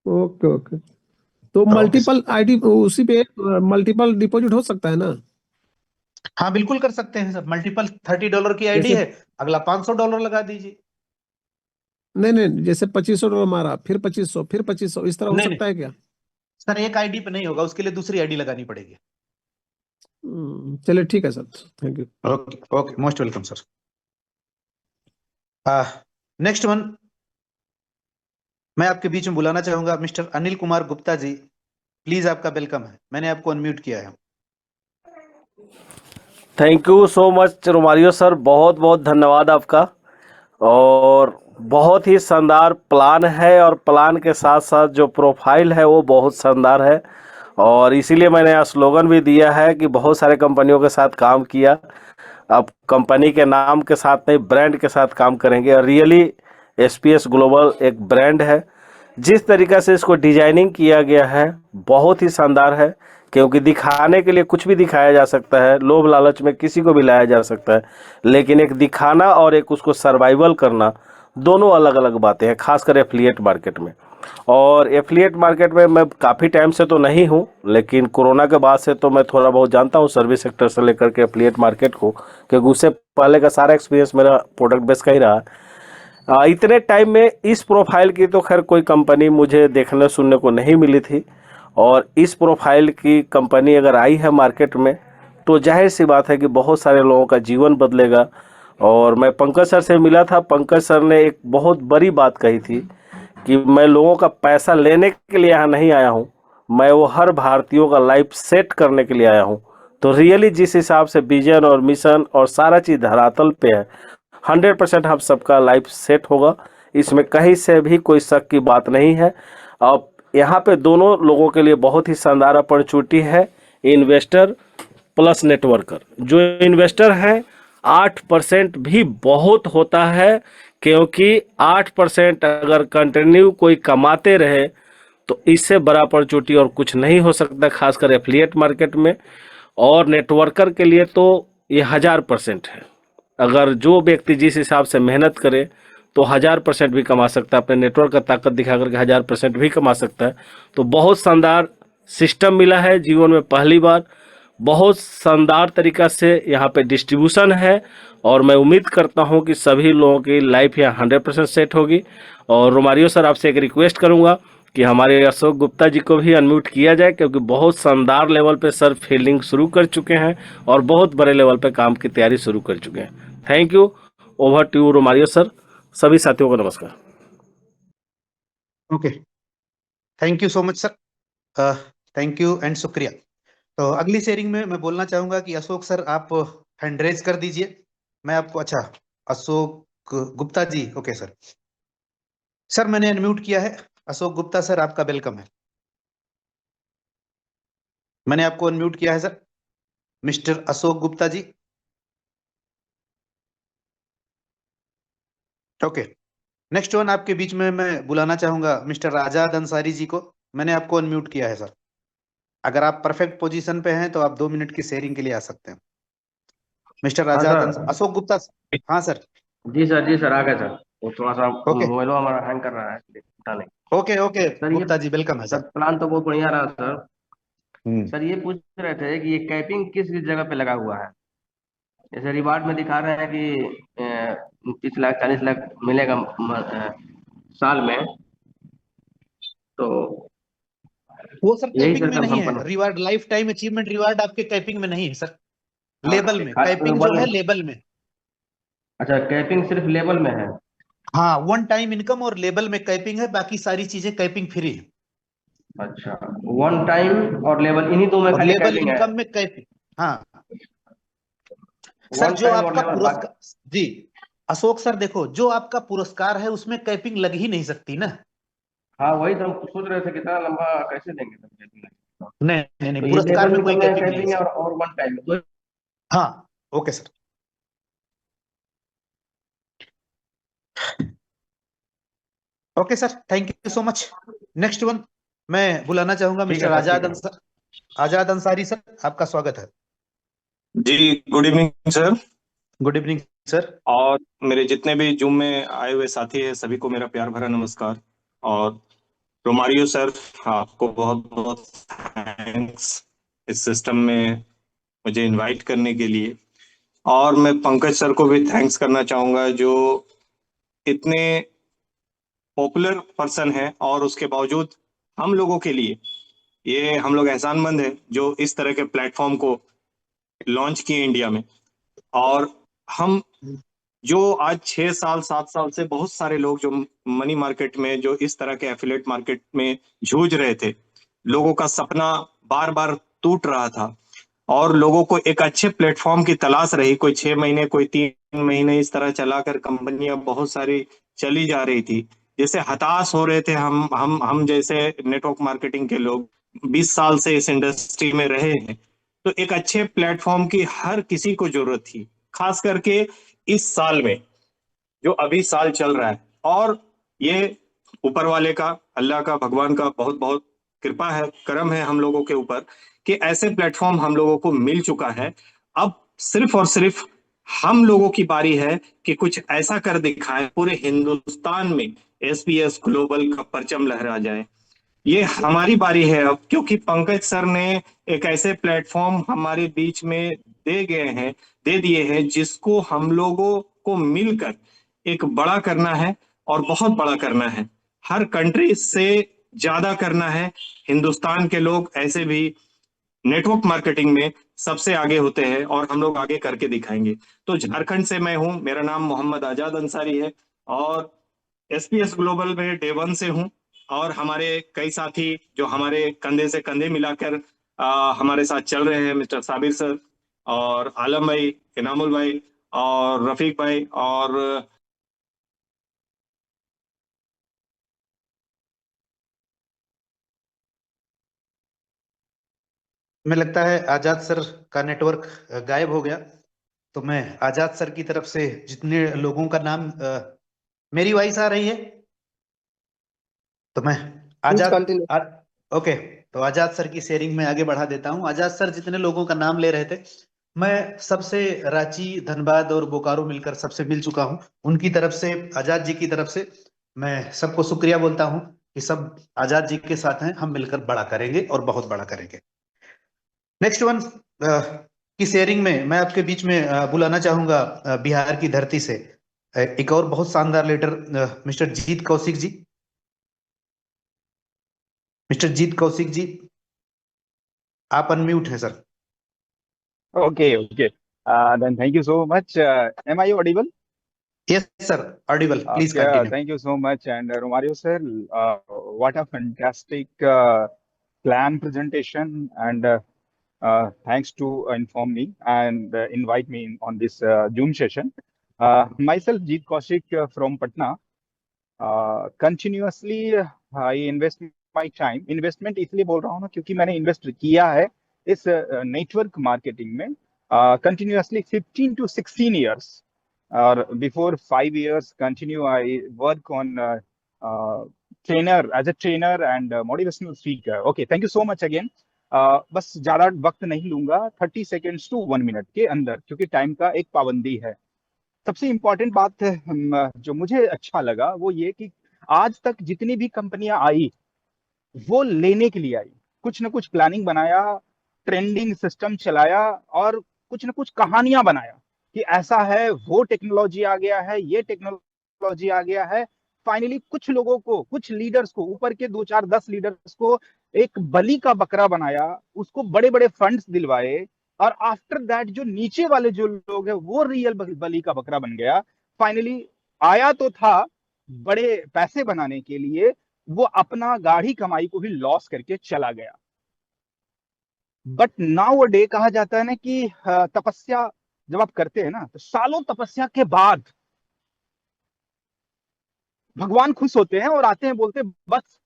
Okay okay. तो ओके सर। मल्टीपल आईडी उसी पे मल्टीपल डिपॉजिट हो सकता है ना? हाँ बिल्कुल कर सकते हैं सर। मल्टीपल $30 की आईडी जैसे है, अगला $500 लगा दीजिए। नहीं नहीं, जैसे $2,500 मारा, फिर 2,500, फिर 2,500, इस तरह हो नहीं नहीं सकता है क्या? सर, एक आईडी पे नहीं होगा, उसके लिए दूसरी आईडी लगानी पड़ेगी। चलिए ठीक है sir, thank you. Okay okay, most welcome sir. Next one, मैं आपके बीच में बुलाना चाहूंगा मिस्टर अनिल कुमार गुप्ता जी। प्लीज, आपका वेलकम है, मैंने आपको अनम्यूट किया है। Thank you so much Romario sir, बहुत बहुत धन्यवाद आपका। और बहुत ही शानदार प्लान है और प्लान के साथ साथ जो प्रोफाइल है वो बहुत शानदार है। और इसीलिए मैंने स्लोगन भी दिया है कि बहुत सारे कंपनियों के साथ काम किया, अब कंपनी के नाम के साथ नहीं ब्रांड के साथ काम करेंगे। और रियली एसपीएस ग्लोबल एक ब्रांड है। जिस तरीक़ा से इसको डिजाइनिंग किया गया है बहुत ही शानदार है, क्योंकि दिखाने के लिए कुछ भी दिखाया जा सकता है, लोभ लालच में किसी को भी लाया जा सकता है, लेकिन एक दिखाना और एक उसको सर्वाइवल करना दोनों अलग अलग बातें हैं, खासकर एफिलिएट मार्केट में। और एफिलिएट मार्केट में मैं काफ़ी टाइम से तो नहीं हूँ, लेकिन कोरोना के बाद से तो मैं थोड़ा बहुत जानता हूँ सर्विस सेक्टर से लेकर के एफिलिएट मार्केट को, क्योंकि उससे पहले का सारा एक्सपीरियंस मेरा प्रोडक्ट बेस का ही रहा। इतने टाइम में इस प्रोफाइल की तो खैर कोई कंपनी मुझे देखने सुनने को नहीं मिली थी। और इस प्रोफाइल की कंपनी अगर आई है मार्केट में तो जाहिर सी बात है कि बहुत सारे लोगों का जीवन बदलेगा। और मैं पंकज सर से मिला था, पंकज सर ने एक बहुत बड़ी बात कही थी कि मैं लोगों का पैसा लेने के लिए यहाँ नहीं आया हूँ, मैं वो हर भारतीयों का लाइफ सेट करने के लिए आया हूँ। तो रियली जिस हिसाब से विजन और मिशन और सारा चीज़ धरातल पे है, 100% हम सबका लाइफ सेट होगा, इसमें कहीं से भी कोई शक की बात नहीं है। अब यहाँ पे दोनों लोगों के लिए बहुत ही शानदार अपॉर्चुनिटी है, इन्वेस्टर प्लस नेटवर्कर। जो इन्वेस्टर हैं 8% भी बहुत होता है, क्योंकि 8% अगर कंटिन्यू कोई कमाते रहे तो इससे बड़ा अपॉर्चुनिटी और कुछ नहीं हो सकता, खासकर एफिलिएट मार्केट में। और नेटवर्कर के लिए तो ये 1000% है। अगर जो व्यक्ति जिस हिसाब से मेहनत करे तो 1000% भी कमा सकता है, अपने नेटवर्क का ताकत दिखा करके 1000% भी कमा सकता है। तो बहुत शानदार सिस्टम मिला है जीवन में पहली बार, बहुत शानदार तरीका से यहाँ पे डिस्ट्रीब्यूशन है। और मैं उम्मीद करता हूँ कि सभी लोगों की लाइफ यहाँ 100% सेट होगी। और रोमारियो सर, आपसे एक रिक्वेस्ट करूँगा कि हमारे अशोक गुप्ता जी को भी अनम्यूट किया जाए, क्योंकि बहुत शानदार लेवल पे सर फील्डिंग शुरू कर चुके हैं और बहुत बड़े लेवल पे काम की तैयारी शुरू कर चुके हैं। Thank you. Over to you Romario sir. सभी साथियों को नमस्कार। Okay, thank you so much sir. Thank you and शुक्रिया। तो अगली शेयरिंग में मैं बोलना चाहूंगा कि अशोक सर, आप हैंड रेज कर दीजिए। मैं आपको, अच्छा, Ashok Gupta ji, okay sir. Sir मैंने अनम्यूट किया है। अशोक गुप्ता सर, आपका वेलकम है। मैंने आपको अनम्यूट किया है sir, mister Ashok Gupta ji. Okay, next one आपके बीच में मैं बुलाना चाहूंगा मिस्टर आजाद अंसारी जी को। मैंने आपको अनम्यूट किया है सर। अगर आप परफेक्ट पोजीशन पे हैं तो आप 2 मिनट की शेयरिंग के लिए आ सकते हैं। मिस्टर हाँ आजाद सर। अशोक गुप्ता हाँ सर। जी सर आ गए सर। वो थोड़ा सा ओके मोबाइल हमारा हैंग कर रहा है इसलिए पता नहीं। ओके ओके सर ये गुप्ता जी वेलकम है सर सर। प्लान तो बहुत बढ़िया रहा सर। हम्म। सर ये पूछ रहे थे कि ये कैपिंग किस किस जगह पे लगा हुआ है। जैसे रिवार्ड में दिखा रहे हैं कि 30 लाख 40 लाख मिलेगा साल में। तो वो सर यही कैपिंग सर में नहीं कंफर्म है, करना। Reward life time achievement reward आपके कैपिंग में नहीं है सर। हाँ लेबल में खाली कैपिंग जो वन। है लेबल में। अच्छा कैपिंग सिर्फ लेवल में है। हाँ, वन टाइम इनकम और लेबल में कैपिंग है, बाकी सारी चीजें कैपिंग फ्री है। अच्छा वन टाइम और लेवल इन्हीं दो में और खाली लेबल कैपिंग है। इनकम में कैपिंग। हाँ सर, वन जो टाइम और आपका लेवल बाकी। पुरस्कार जी अशोक सर देखो, जो आपका पुरस्कार है उसमें कैपिंग लग ही नहीं सकती ना। हाँ वही तो हम सोच रहे थे कितना लंबा कैसे देंगे सर कैपिंग। नहीं नहीं नहीं, तो ये पुरस्कार लेवल में कोई इनकम में कैपिंग नहीं है कैपिंग है सर। और वन टाइम तो। हाँ okay sir. Okay sir, thank you so much. Next one मैं बुलाना चाहूंगा ठीक है मिस्टर सर ठीक है। आजाद अंसारी सर, आपका स्वागत है। जी good evening sir. Good evening sir. और मेरे जितने भी जूम में आए हुए साथी हैं सभी को मेरा प्यार भरा नमस्कार। और रोमारियो सर, आपको बहुत बहुत थैंक्स इस सिस्टम में मुझे इनवाइट करने के लिए। और मैं पंकज सर को भी थैंक्स करना चाहूंगा जो इतने पॉपुलर पर्सन है और उसके बावजूद हम लोगों के लिए ये हम लोग एहसानमंद है जो इस तरह के प्लेटफॉर्म को लॉन्च किए इंडिया में। और हम जो आज 6 साल 7 साल से बहुत सारे लोग जो मनी मार्केट में जो इस तरह के एफिलेट मार्केट में जूझ रहे थे, लोगों का सपना बार बार टूट रहा था और लोगों को एक अच्छे प्लेटफॉर्म की तलाश रही। कोई 6 महीने कोई 3 महीने इस तरह चलाकर कंपनियां बहुत सारी चली जा रही थी, जैसे हताश हो रहे थे। हम जैसे नेटवर्क मार्केटिंग के लोग 20 साल से इस इंडस्ट्री में रहे हैं, तो एक अच्छे प्लेटफॉर्म की हर किसी को जरूरत थी, खास करके इस साल में जो अभी साल चल रहा है। और ये ऊपर वाले का, अल्लाह का, भगवान का बहुत बहुत कृपा है, करम है हम लोगों के ऊपर कि ऐसे प्लेटफॉर्म हम लोगों को मिल चुका है। अब सिर्फ और सिर्फ हम लोगों की बारी है कि कुछ ऐसा कर दिखाएं पूरे हिंदुस्तान में एसपीएस ग्लोबल का परचम लहरा जाए। ये हमारी बारी है अब, क्योंकि पंकज सर ने एक ऐसे प्लेटफॉर्म हमारे बीच में दे दिए हैं जिसको हम लोगों को मिलकर एक बड़ा करना है और बहुत बड़ा करना है। हर कंट्री से ज्यादा करना है। हिंदुस्तान के लोग ऐसे भी नेटवर्क मार्केटिंग में सबसे आगे होते हैं और हम लोग आगे करके दिखाएंगे। तो झारखंड से मैं हूं, मेरा नाम मोहम्मद आजाद अंसारी है और एसपीएस ग्लोबल में डे वन से हूं। और हमारे कई साथी जो हमारे कंधे से कंधे मिलाकर हमारे साथ चल रहे हैं, मिस्टर साबिर सर और आलम भाई, इनामुल भाई और रफीक भाई और हमें लगता है आजाद सर का नेटवर्क गायब हो गया। तो मैं आजाद सर की तरफ से जितने लोगों का नाम मेरी वॉइस आ रही है, तो मैं प्लीज आजाद कंटिन्यू। ओके, तो आजाद सर की शेयरिंग में आगे बढ़ा देता हूं। आजाद सर जितने लोगों का नाम ले रहे थे, मैं सबसे रांची, धनबाद और बोकारो मिलकर सबसे मिल चुका हूं। उनकी तरफ से, आजाद जी की तरफ से मैं सबको शुक्रिया बोलता हूं कि सब आजाद जी के साथ हैं, हम मिलकर बड़ा करेंगे और बहुत बड़ा करेंगे। नेक्स्ट वन की शेयरिंग में मैं आपके बीच में बुलाना चाहूंगा बिहार की धरती से एक और बहुत शानदार लीडर, मिस्टर जीत कौशिक जी। मिस्टर जीत कौशिक जी, आप अनम्यूट हैं sir. Okay, okay. Then thank you so much. Am I audible? Yes sir, Audible, please Okay, continue. thank you so much. And Romario sir, what a fantastic plan presentation. And thanks to inform me and invite me on this Zoom session. Myself, Jeet Kaushik from Patna. Continuously, I invest my time. Investment इसलिए बोल रहा हूँ ना क्योंकि मैंने इन्वेस्ट किया है इस नेटवर्क मार्केटिंग में continuously 15 to 16 years. or before 5 years continue, I work on trainer as a trainer and motivational speaker. Okay, thank you so much again. बस ज्यादा वक्त नहीं लूंगा, 30 seconds to 1 minute के अंदर, क्योंकि टाइम का एक पाबंदी है। सबसे इम्पोर्टेंट बात जो मुझे अच्छा लगा वो ये कि आज तक जितनी भी कंपनियां आई वो लेने के लिए आई, कुछ ना कुछ प्लानिंग बनाया, ट्रेंडिंग सिस्टम चलाया और कुछ ना कुछ कहानियां बनाया कि ऐसा है, वो टेक्नोलॉजी आ गया है, ये टेक्नोलॉजी आ गया है। फाइनली कुछ लोगों को, कुछ लीडर्स को, ऊपर के 2 4 10 लीडर्स को एक बलि का बकरा बनाया, उसको बड़े बड़े फंड्स दिलवाए, और आफ्टर दैट जो नीचे वाले जो लोग हैं वो रियल बलि का बकरा बन गया। फाइनली आया तो था बड़े पैसे बनाने के लिए, वो अपना गाढ़ी कमाई को भी लॉस करके चला गया। बट नाउ डे कहा जाता है ना कि तपस्या जब आप करते हैं ना तो सालों तपस्या के बाद भगवान खुश होते हैं और आते हैं, बोलते हैं बस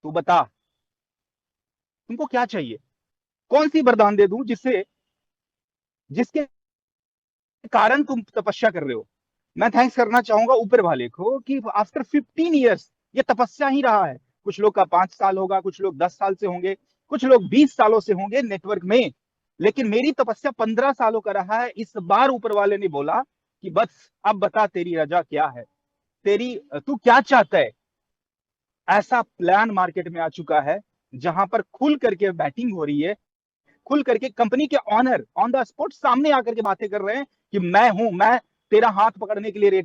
तू बता तुमको क्या चाहिए, कौन सी वरदान दे दूं जिसके कारण तुम तपस्या कर रहे हो। मैं थैंक्स करना चाहूंगा ऊपर वाले को कि आफ्टर 15 years ये तपस्या ही रहा है। कुछ लोग का 5 साल होगा, कुछ लोग 10 साल से होंगे, कुछ लोग 20 सालों से होंगे नेटवर्क में, लेकिन मेरी तपस्या 15 सालों का रहा है। इस बार ऊपर वाले ने बोला कि बस अब बता तेरी रजा क्या है, तेरी तू क्या चाहता है। ऐसा प्लान मार्केट में आ चुका है जहां पर खुल करके बैटिंग हो रही है, खुल करके कंपनी के ऑनर ऑन द स्पॉट सामने आकर के बातें कर रहे हैं कि मैं हूं, मैं तेरा हाथ पकड़ने के लिए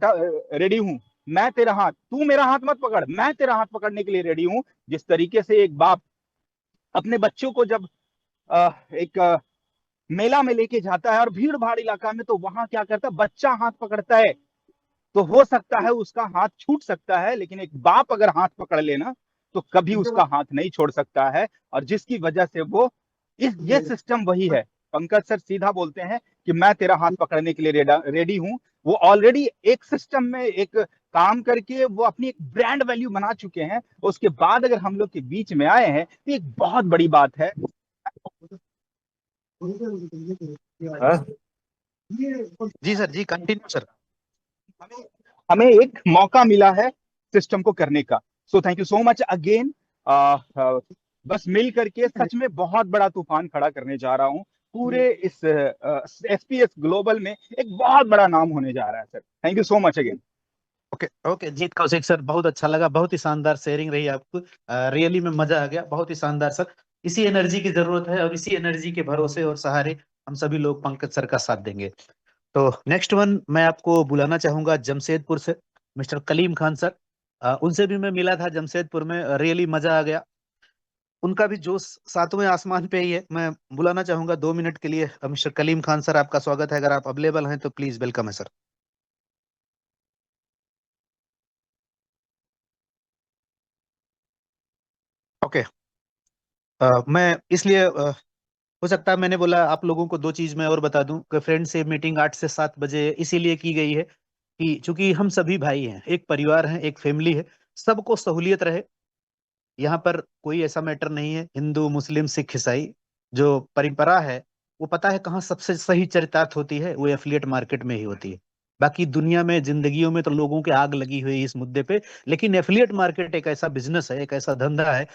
रेडी हूं, मैं तेरा हाथ, तू मेरा हाथ मत पकड़, मैं तेरा हाथ पकड़ने के लिए रेडी हूं। जिस तरीके से एक बाप अपने बच्चों को जब एक मेला में लेके जाता है और भीड़ भाड़ इलाका में, तो वहां क्या करता है, बच्चा हाथ पकड़ता है तो हो सकता है उसका हाथ छूट सकता है, लेकिन एक बाप अगर हाथ पकड़ लेना तो कभी उसका हाथ नहीं छोड़ सकता है। और जिसकी वजह से वो ये सिस्टम वही है। पंकज सर सीधा बोलते हैं कि मैं तेरा हाथ पकड़ने के लिए रेडी हूं। वो ऑलरेडी एक सिस्टम में एक काम करके वो अपनी एक ब्रांड वैल्यू बना चुके हैं। उसके बाद अगर हम लोग के बीच में आए हैं तो एक बहुत बड़ी बात है। हाँ? जी सर, जी कंटिन्यू सर। हमें एक मौका मिला है सिस्टम को करने का। सो thank you so much again. बस मिल करके सच में बहुत बड़ा तूफान खड़ा करने जा रहा हूं। पूरे इस एसपीएस ग्लोबल में एक बहुत बड़ा नाम होने जा रहा है sir. Thank you so much again. Okay okay, Jeet Kaushik sir, बहुत अच्छा लगा, बहुत ही शानदार शेयरिंग रही आपको। रियली में मजा आ गया, बहुत ही शानदार सर। इसी एनर्जी की जरूरत है और इसी एनर्जी के भरोसे और सहारे हम सभी लोग पंकज सर का साथ देंगे। तो नेक्स्ट वन मैं आपको बुलाना चाहूंगा जमशेदपुर से मिस्टर कलीम खान सर। उनसे भी मैं मिला था जमशेदपुर में, रियली मजा आ गया। उनका भी जोश सातवें आसमान पे ही है। मैं बुलाना चाहूंगा 2 मिनट के लिए मिस्टर कलीम खान सर, आपका स्वागत है। अगर आप अवेलेबल हैं तो प्लीज वेलकम है सर। ओके, मैं इसलिए हो सकता है, मैंने बोला आप लोगों को दो चीज मैं और बता दूं कि फ्रेंड से मीटिंग 8 से 7 बजे इसीलिए की गई है कि चूंकि हम सभी भाई हैं, एक परिवार है, एक फैमिली है, सबको सहूलियत रहे। यहाँ पर कोई ऐसा मैटर नहीं है हिंदू मुस्लिम सिख ईसाई। जो परंपरा है वो पता है कहाँ सबसे सही चरितार्थ होती है, वो एफिलिएट मार्केट में ही होती है। बाकी दुनिया में जिंदगियों में तो लोगों के आग लगी हुई है इस मुद्दे पे, लेकिन एफिलिएट मार्केट एक ऐसा बिजनेस है, एक ऐसा धंधा है,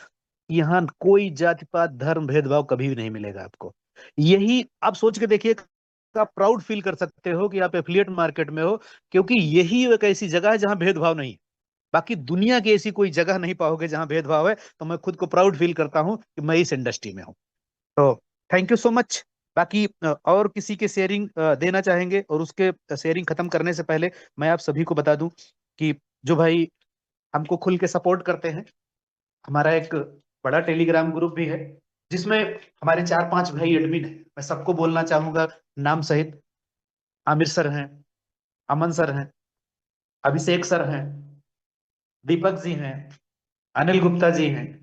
यहाँ कोई जाति पात धर्म भेदभाव कभी भी नहीं मिलेगा आपको। यही आप सोच के देखिए, आप प्राउड फील कर सकते हो कि आप एफिलिएट मार्केट में हो, क्योंकि यही एक ऐसी जगह है जहां भेदभाव नहीं है। बाकी दुनिया की ऐसी कोई जगह नहीं पाओगे जहां भेदभाव है। तो मैं खुद को प्राउड फील करता हूं कि मैं इस इंडस्ट्री में हूं। तो थैंक यू सो मच। बाकी और किसी के शेयरिंग देना चाहेंगे, और उसके शेयरिंग खत्म करने से पहले मैं आप सभी को बता दूं कि जो भाई हमको खुल के सपोर्ट करते हैं, हमारा एक बड़ा टेलीग्राम ग्रुप भी है जिसमें हमारे 4 5 भाई एडमिन है। मैं सबको बोलना चाहूंगा नाम सहित। आमिर सर हैं, अमन सर हैं, अभिषेक सर हैं, दीपक जी हैं, अनिल गुप्ता जी हैं,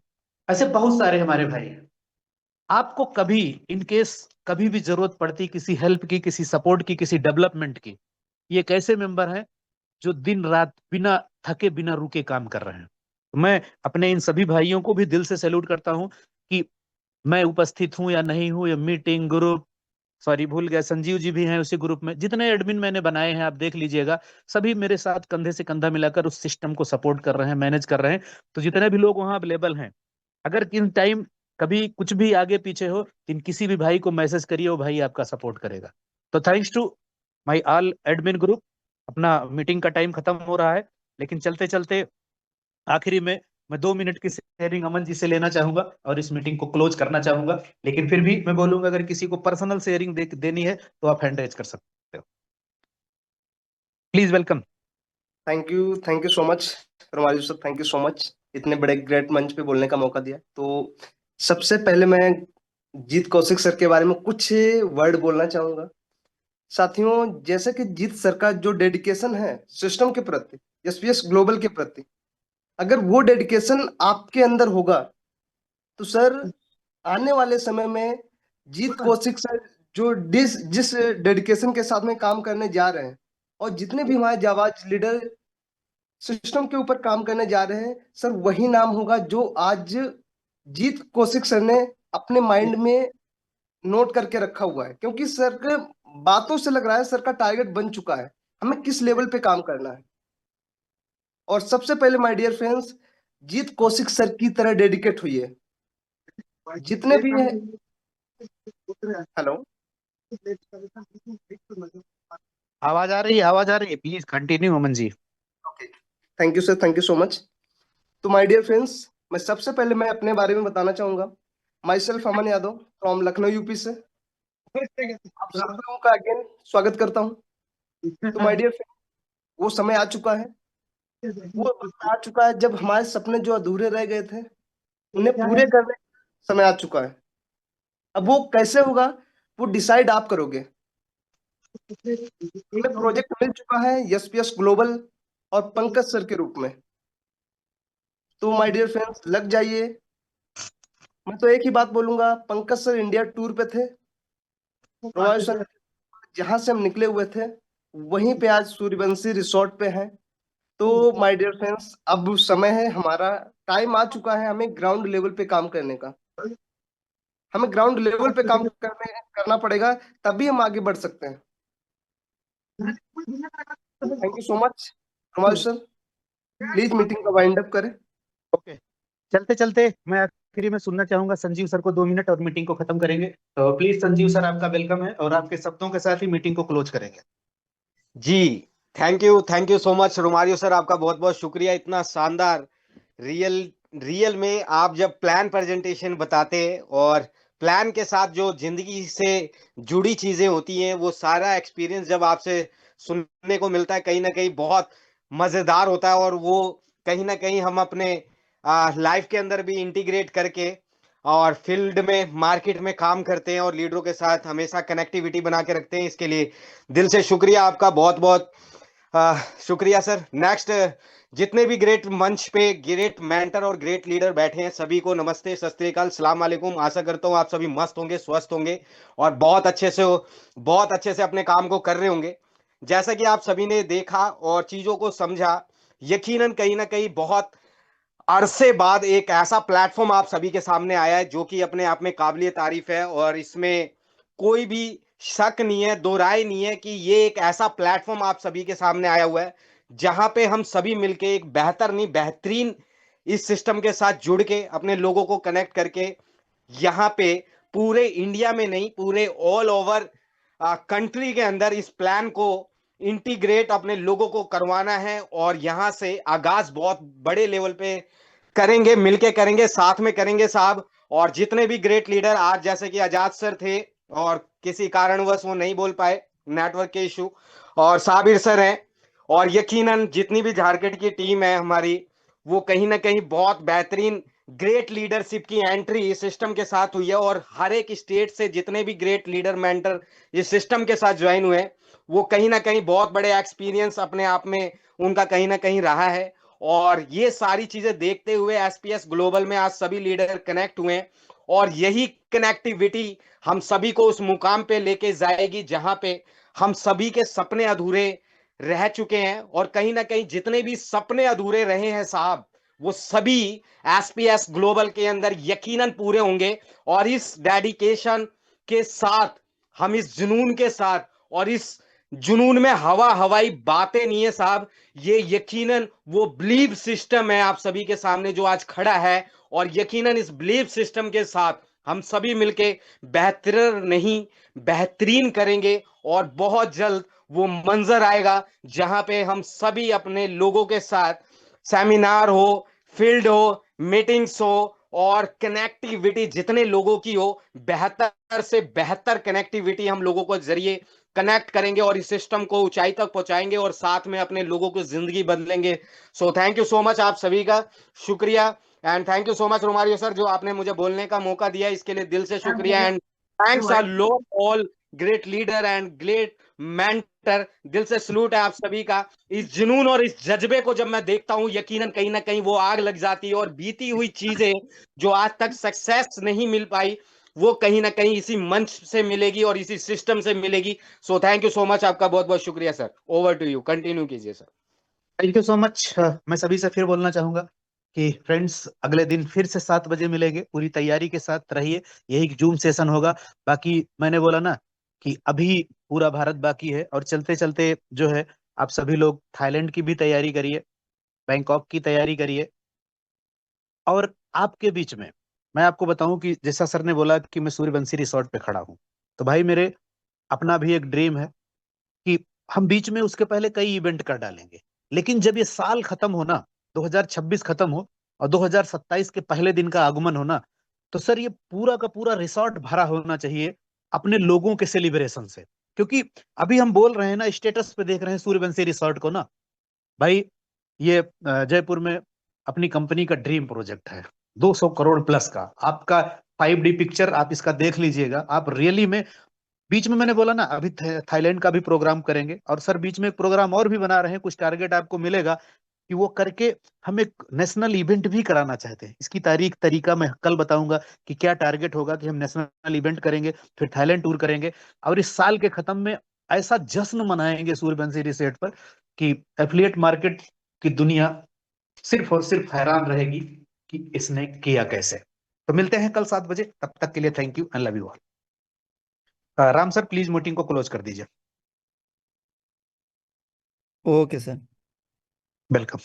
ऐसे बहुत सारे हमारे भाई हैं। आपको कभी इन केस कभी भी जरूरत पड़ती किसी हेल्प की, किसी सपोर्ट की, किसी डेवलपमेंट की, ये एक ऐसे मेंबर हैं जो दिन रात बिना थके बिना रुके काम कर रहे हैं। मैं अपने इन सभी भाइयों को भी दिल से सैल्यूट करता हूं कि मैं उपस्थित हूं या नहीं हूं, ये मीटिंग ग्रुप सॉरी भूल गया, संजीव जी भी हैं उसी ग्रुप में। जितने एडमिन मैंने बनाए हैं आप देख लीजिएगा, सभी मेरे साथ कंधे से कंधा मिलाकर उस सिस्टम को सपोर्ट कर रहे हैं, मैनेज कर रहे हैं। तो जितने भी लोग वहां अवेलेबल हैं, अगर किन टाइम कभी कुछ भी आगे पीछे हो, इन किसी भी भाई को मैसेज करिए, वो भाई आपका सपोर्ट करेगा। तो thanks to my all admin group. अपना मीटिंग का टाइम खत्म हो रहा है, लेकिन चलते चलते आखिरी में मैं 2 मिनट की शेयरिंग अमन जी से लेना चाहूंगा और इस मीटिंग को क्लोज करना चाहूंगा। लेकिन फिर भी मैं बोलूंगा, अगर किसी को पर्सनल शेयरिंग देनी है तो आप हैंड रेज कर सकते हो। Please welcome. Thank you so much Romario sir, thank you so much इतने बड़े ग्रेट मंच पे बोलने का मौका दिया। तो सबसे पहले मैं जीत कौशिक सर के बारे में कुछ वर्ड बोलना चाहूंगा। साथियों, जैसे कि जीत सर का जो डेडिकेशन है सिस्टम के प्रति, एसपीएस ग्लोबल के प्रति, अगर वो डेडिकेशन आपके अंदर होगा तो सर आने वाले समय में जीत कौशिक सर जो जिस डेडिकेशन के साथ में काम करने जा रहे हैं, और जितने भी हमारे जाबाज लीडर सिस्टम के ऊपर काम करने जा रहे हैं सर, वही नाम होगा जो आज जीत कौशिक सर ने अपने माइंड में नोट करके रखा हुआ है। क्योंकि सर के बातों से लग रहा है सर का टारगेट बन चुका है, हमें किस लेवल पे काम करना है। और सबसे पहले my dear friends, Jeet Kaushik sir की तरह डेडिकेट हुई है जितने भी हैं। हेलो, आवाज आ रही है, आवाज आ रही है, please continue Aman ji. Okay, thank you sir, thank you so much. तो माय डियर फ्रेंड्स, मैं सबसे पहले मैं अपने बारे में बताना चाहूंगा। Myself Aman Yadav from Lucknow UP से आप सब लोगों का अगेन स्वागत करता हूँ। तो माय डियर फ्रेंड्स, वो समय आ चुका है, वो वक्त आ चुका है जब हमारे सपने जो अधूरे रह गए थे उन्हें पूरे करने का समय आ चुका है। अब वो कैसे होगा वो डिसाइड आप करोगे। हमें प्रोजेक्ट मिल चुका है एसपीएस ग्लोबल और पंकज सर के रूप में। तो माय डियर फ्रेंड्स, लग जाइए। मैं तो एक ही बात बोलूंगा, पंकज सर इंडिया टूर पे थे, रोमांच सर जहां से हम निकले हुए थे वहीं पे आज सूर्यवंशी रिसोर्ट पे हैं। तो माय डियर फ्रेंड्स, अब समय है, हमारा टाइम आ चुका है हमें ग्राउंड लेवल पे काम करने का। हमें ग्राउंड लेवल पे काम करना पड़ेगा, तभी हम आगे बढ़ सकते हैं। थैंक यू सो मच रोमांच सर, प्लीज मीटिंग का वाइंड अप करें। ओके, चलते चलते मैं आखिरी में सुनना चाहूंगा संजीव सर को 2 मिनट और मीटिंग को खत्म करेंगे। तो प्लीज संजीव सर, आपका वेलकम है और आपके शब्दों के साथ ही मीटिंग को क्लोज करेंगे। जी, thank you so much Romario sir, आपका बहुत बहुत शुक्रिया। इतना शानदार रियल में आप जब प्लान प्रेजेंटेशन बताते हैं और प्लान के साथ जो जिंदगी से जुड़ी चीजें होती हैं, वो सारा एक्सपीरियंस जब आपसे सुनने को मिलता है, कहीं ना कहीं बहुत मजेदार होता है। और वो कहीं ना कहीं हम अपने लाइफ के अंदर भी इंटीग्रेट करके और फील्ड में मार्केट में काम करते हैं और लीडरों के साथ हमेशा कनेक्टिविटी बना के रखते हैं। इसके लिए दिल से शुक्रिया आपका, बहुत बहुत शुक्रिया सर। नेक्स्ट, जितने भी ग्रेट मंच पे ग्रेट मेंटर और ग्रेट लीडर बैठे हैं, सभी को नमस्ते, सत श्री अकाल, सलाम वालेकुम। आशा करता हूँ आप सभी मस्त होंगे, स्वस्थ होंगे और बहुत अच्छे से अपने काम को कर रहे होंगे। जैसा कि आप सभी ने देखा और चीजों को समझा, यकीनन कहीं ना कहीं बहुत अरसे बाद एक ऐसा प्लेटफॉर्म आप सभी के सामने आया है जो कि अपने आप में काबिलिय तारीफ है। और इसमें कोई भी शक नहीं है, दो राय नहीं है कि ये एक ऐसा प्लेटफॉर्म आप सभी के सामने आया हुआ है जहां पे हम सभी मिलके एक बेहतर नहीं बेहतरीन इस सिस्टम के साथ जुड़ के अपने लोगों को कनेक्ट करके यहाँ पे पूरे इंडिया में नहीं, पूरे ऑल ओवर कंट्री के अंदर इस प्लान को इंटीग्रेट अपने लोगों को करवाना है। और यहां से आगाज बहुत बड़े लेवल पे करेंगे, मिलके करेंगे, साथ में करेंगे साहब। और जितने भी ग्रेट लीडर आज जैसे कि आजाद सर थे और किसी कारणवश वो नहीं बोल पाए, नेटवर्क के इशू, और साबिर सर हैं, और यकीनन जितनी भी झारखंड की टीम है हमारी, वो कहीं ना कहीं बहुत बेहतरीन ग्रेट लीडरशिप की एंट्री इस सिस्टम के साथ हुई है। और हर एक स्टेट से जितने भी ग्रेट लीडर मेंटर इस सिस्टम के साथ ज्वाइन हुए हैं, वो कहीं ना कहीं बहुत बड़े एक्सपीरियंस अपने आप में उनका कहीं ना कहीं रहा है। और ये सारी चीजें देखते हुए एसपीएस ग्लोबल में आज सभी लीडर कनेक्ट हुए हैं और यही कनेक्टिविटी हम सभी को उस मुकाम पे लेके जाएगी जहां पे हम सभी के सपने अधूरे रह चुके हैं। और कहीं ना कहीं जितने भी सपने अधूरे रहे हैं साहब, वो सभी एसपीएस ग्लोबल के अंदर यकीनन पूरे होंगे। और इस डेडिकेशन के साथ हम इस जुनून के साथ, और इस जुनून में हवाई बातें नहीं है साहब, ये यकीनन वो बिलीव सिस्टम है आप सभी के सामने जो आज खड़ा है, और यकीनन इस बिलीव सिस्टम के साथ हम सभी मिलके बेहतरीन करेंगे, और बहुत जल्द वो मंजर आएगा जहां पे हम सभी अपने लोगों के साथ सेमिनार हो, फील्ड हो, मीटिंग्स हो, और कनेक्टिविटी जितने लोगों की हो, बेहतर से बेहतर कनेक्टिविटी हम लोगों को जरिए कनेक्ट करेंगे और इस सिस्टम को ऊंचाई तक पहुंचाएंगे और साथ में अपने लोगों की जिंदगी बदलेंगे। सो थैंक यू सो मच, आप सभी का शुक्रिया, and thank you so much Romario sir जो आपने मुझे बोलने का मौका दिया, इसके लिए दिल से शुक्रिया। And thanks a lot all great leader and great mentor, दिल से सलूट है आप सभी का। इस जुनून और इस जज्बे को जब मैं देखता हूं, यकीनन कहीं ना कहीं वो आग लग जाती है, और बीती हुई चीजें जो आज तक सक्सेस नहीं मिल पाई, वो कहीं ना कहीं इसी मंच से मिलेगी और इसी सिस्टम से मिलेगी। So thank you so much, आपका बहुत बहुत शुक्रिया sir. Over to you, continue कीजिए sir. Thank you so much. मैं सभी से फिर बोलना चाहूंगा कि फ्रेंड्स अगले दिन फिर से 7 बजे मिलेंगे, पूरी तैयारी के साथ रहिए। यही जूम सेशन होगा। बाकी मैंने बोला ना कि अभी पूरा भारत बाकी है, और चलते चलते जो है आप सभी लोग थाईलैंड की भी तैयारी करिए, बैंकॉक की तैयारी करिए। और आपके बीच में मैं आपको बताऊं कि जैसा सर ने बोला कि मैं सूर्यवंशी रिसोर्ट पे खड़ा हूं, तो भाई मेरे अपना भी एक ड्रीम है कि हम बीच में उसके पहले कई इवेंट कर डालेंगे। लेकिन जब ये साल खत्म हो ना, 2026 खत्म हो और 2027 के पहले दिन का आगमन हो ना, तो सर ये पूरा का पूरा रिसॉर्ट भरा होना चाहिए अपने लोगों के सेलिब्रेशन से। क्योंकि अभी हम बोल रहे हैं ना, स्टेटस पे देख रहे हैं सूर्यवंशी रिसॉर्ट को ना, भाई ये जयपुर में अपनी कंपनी का ड्रीम प्रोजेक्ट है, 200 करोड़ प्लस का। आपका 5D पिक्चर आप इसका देख लीजिएगा, आप रियली में। बीच में मैंने बोला ना अभी थाईलैंड का भी प्रोग्राम करेंगे, और सर बीच में एक प्रोग्राम और भी बना रहे हैं, कुछ टारगेट आपको मिलेगा कि वो करके हम एक नेशनल इवेंट भी कराना चाहते हैं। इसकी तारीख तरीका मैं कल बताऊंगा कि क्या टारगेट होगा, कि हम नेशनल इवेंट करेंगे, फिर थाईलैंड टूर करेंगे, और इस साल के खत्म में ऐसा जश्न मनाएंगे सूर्यवंशी रिसोर्ट पर कि एफिलिएट मार्केट की दुनिया सिर्फ और सिर्फ हैरान रहेगी कि इसने किया कैसे। तो मिलते हैं कल 7 बजे, तब तक के लिए thank you and love you all. Ram sir please meeting को क्लोज कर दीजिए। Okay sir. वेलकम।